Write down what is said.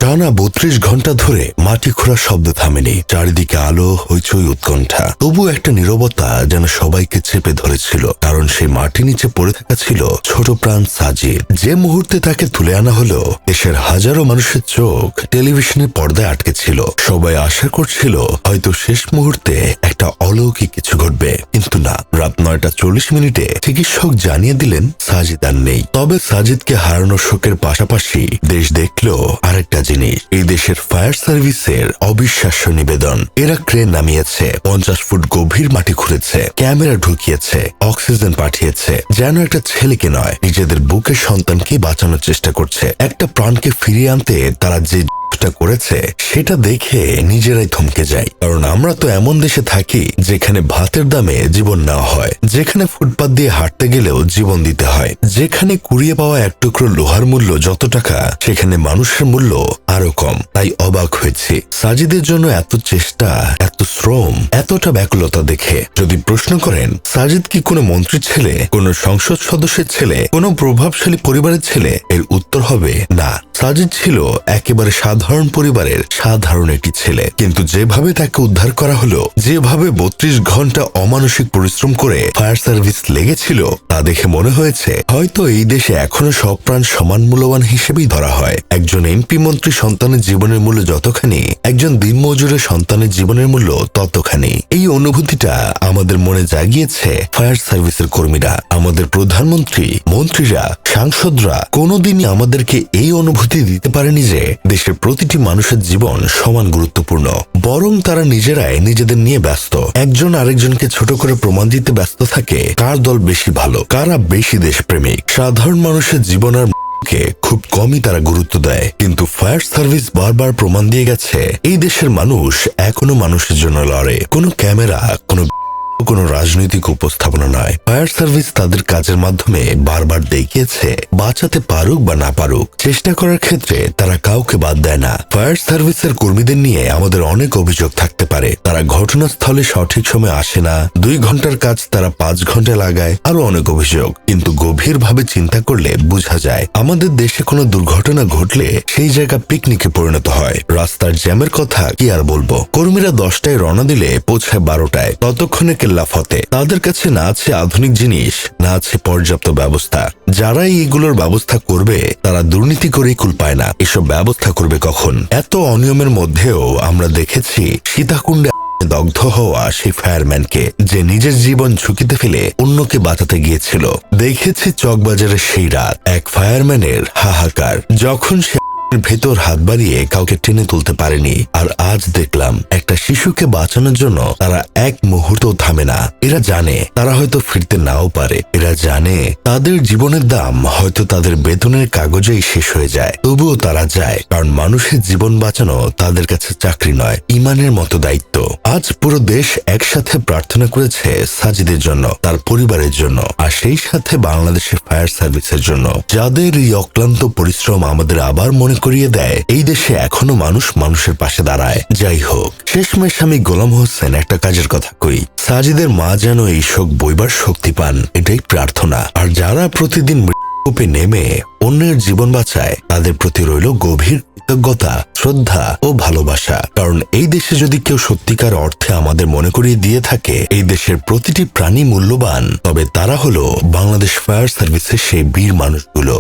টানা ৩২ ঘন্টা ধরে মাটি খোঁড়ার শব্দ থামেনি। চারিদিকে আলো, হইচই, উৎকণ্ঠা। তবু একটা নীরবতা যেন সবাইকে চেপে ধরেছিল, কারণ সেই মাটি নিচে পড়ে থাকা ছিল ছোট প্রাণ সাজিদ। যে মুহূর্তে তাকে তুলে আনা হলো, দেশের হাজারো মানুষের চোখ টেলিভিশনের পর্দায় আটকে ছিল। সবাই আশা করছিল হয়তো শেষ মুহূর্তে একটা অলৌকিক কিছু ঘটবে, কিন্তু না। রাত ৯টা ৪০ চিকিৎসক জানিয়ে দিলেন সাজিদ আর নেই। তবে সাজিদকে হারানোর শোকের পাশাপাশি দেশ দেখল আরেকটা জিনিস। এই দেশের ফায়ার সার্ভিসের অবিশ্বাস্য নিবেদন। এরা ক্রেন নামিয়েছে, ৫০ ফুট গভীর মাটি খুঁড়েছে, ক্যামেরা ঢুকিয়েছে, অক্সিজেন পাঠিয়েছে, যেন একটা ছেলেকে নয়, নিজেদের বুকের সন্তানকে বাঁচানোর চেষ্টা করছে। একটা প্রাণকে ফিরিয়ে আনতে তারা যে করেছে সেটা দেখে নিজেরাই থমকে যায়। কারণ আমরা তো এমন দেশে থাকি যেখানে ভাতের দামে জীবন নেওয়া হয়, যেখানে ফুটপাত দিয়ে হাঁটতে গেলেও জীবন দিতে হয়, যেখানে কুড়িয়ে পাওয়া এক টুকরো লোহার মূল্য যত টাকা, সেখানে মানুষের মূল্য আরো কম। তাই অবাক হয়েছি সাজিদের জন্য এত চেষ্টা, এত শ্রম, এতটা ব্যাকুলতা দেখে। যদি প্রশ্ন করেন সাজিদ কি কোনো মন্ত্রীর ছেলে, কোনো সংসদ সদস্যের ছেলে, কোনো প্রভাবশালী পরিবারের ছেলে, এর উত্তর হবে না। সাজিদ ছিল একেবারে সাধারণ পরিবারের সাধারণ একটি ছেলে, কিন্তু যেভাবে তাকে উদ্ধার করা হলো, যেভাবে ৩২ ঘন্টা অমানসিক পরিশ্রম করে ফায়ার সার্ভিস লেগেছিল, তা দেখে মনে হয়েছে হয়তো এই দেশে এখনো সব প্রাণ সমান মূল্যবান হিসেবেই ধরা হয়। একজন এমপি মন্ত্রী সন্তানের জীবনের মূল্য যতখানি, একজন দিনমজুরের সন্তানের জীবনের মূল্য ততখানি। এই অনুভূতিটা আমাদের মনে জাগিয়েছে ফায়ার সার্ভিসের কর্মীরা। আমাদের প্রধানমন্ত্রী, মন্ত্রীরা, সাংসদরা কোনোদিনই আমাদেরকে এই অনুভূতি দিতে পারেনি যে দেশের প্রতিটি মানুষের জীবন সমান গুরুত্বপূর্ণ। বরং তারা নিজেরাই নিজেদের নিয়ে ব্যস্ত। একজন আরেকজনকে ছোট করে প্রমাণ দিতে ব্যস্ত থাকে কার দল বেশি ভালো, কারা বেশি দেশপ্রেমিক। সাধারণ মানুষের জীবন আর খুব কমই তারা গুরুত্ব দেয়। কিন্তু ফায়ার সার্ভিস বারবার প্রমাণ দিয়ে গেছে এই দেশের মানুষ এখনো মানুষের জন্য লড়ে। কোনো ক্যামেরা, কোনো রাজনৈতিক উপস্থাপনা নয়। ফায়ার সার্ভিস তাদের কাজের মাধ্যমে বারবার দেখিয়েছে বাঁচাতে পারুক বা না পারুক, চেষ্টা করার ক্ষেত্রে তারা কাউকে বাদ দেয় না। ফায়ার সার্ভিসের কর্মীদের নিয়ে আমাদের অনেক অভিযোগ থাকতে পারে। তারা ঘটনাস্থলে সঠিক সময় আসে না, ২ ঘন্টার কাজ তারা ৫ ঘন্টা লাগায়, আরো অনেক অভিযোগ। কিন্তু গভীরভাবে চিন্তা করলে বোঝা যায় আমাদের দেশে কোনো দুর্ঘটনা ঘটলে সেই জায়গা পিকনিকে পরিণত হয়। রাস্তার জ্যামের কথা কি আর বলবো। কর্মীরা ১০টায় রওনা দিলে পৌঁছায় ১২টায়। ততক্ষণে লাফতে তাদের কাছে না আছে আধুনিক জিনিস, না আছে পর্যাপ্ত ব্যবস্থা। যারাই এগুলোর ব্যবস্থা করবে তারা দুর্নীতি করেই কুল পায় না। এসব ব্যবস্থা করবে কখন? এত অনিয়মের মধ্যেও আমরা দেখেছি সীতাকুণ্ডে দগ্ধ হওয়া সেই ফায়ারম্যানকে, যে নিজের জীবন ঝুঁকিতে ফেলে অন্যকে বাঁচাতে গিয়েছিল। দেখেছি চকবাজারের সেই রাত, এক ফায়ারম্যানের হাহাকার, যখন সে ভেতর হাত বাড়িয়ে কাউকে টেনে তুলতে পারেনি। আর আজ দেখলাম একটা শিশুকে বাঁচানোর জন্য তারা এক মুহূর্ত থামে না। এরা জানে তারা হয়তো ফিরতে নাও পারে, এরা জানে তাদের জীবনের দাম হয়তো তাদের বেতনের কাগজেই শেষ হয়ে যায়, তবুও তারা যায়। কারণ মানুষের জীবন বাঁচানো তাদের কাছে চাকরি নয়, ইমানের মতো দায়িত্ব। আজ পুরো দেশ একসাথে প্রার্থনা করেছে সাজিদের জন্য, তার পরিবারের জন্য, আর সেই সাথে বাংলাদেশের ফায়ার সার্ভিসের জন্য, যাদের এই অক্লান্ত পরিশ্রম আমাদের আবার মনে করিয়ে দেয় এই দেশে এখনো মানুষ মানুষের পাশে দাঁড়ায়। যাই হোক, শেষমেশ আমি গোলাম হোসেন একটা কাজের কথা কই, সাজিদের মা যেন এই শোক বইবার শক্তি পান, এটাই প্রার্থনা। আর যারা প্রতিদিন মৃত্যুকূপে নেমে অন্যের জীবন বাঁচায়, তাদের প্রতি রইল গভীর কৃতজ্ঞতা, শ্রদ্ধা ও ভালোবাসা। কারণ এই দেশে যদি কেউ সত্যিকার অর্থে আমাদের মনে করিয়ে দিয়ে থাকে এই দেশের প্রতিটি প্রাণী মূল্যবান, তবে তারা হলো বাংলাদেশ ফায়ার সার্ভিসের সেই বীর মানুষগুলো।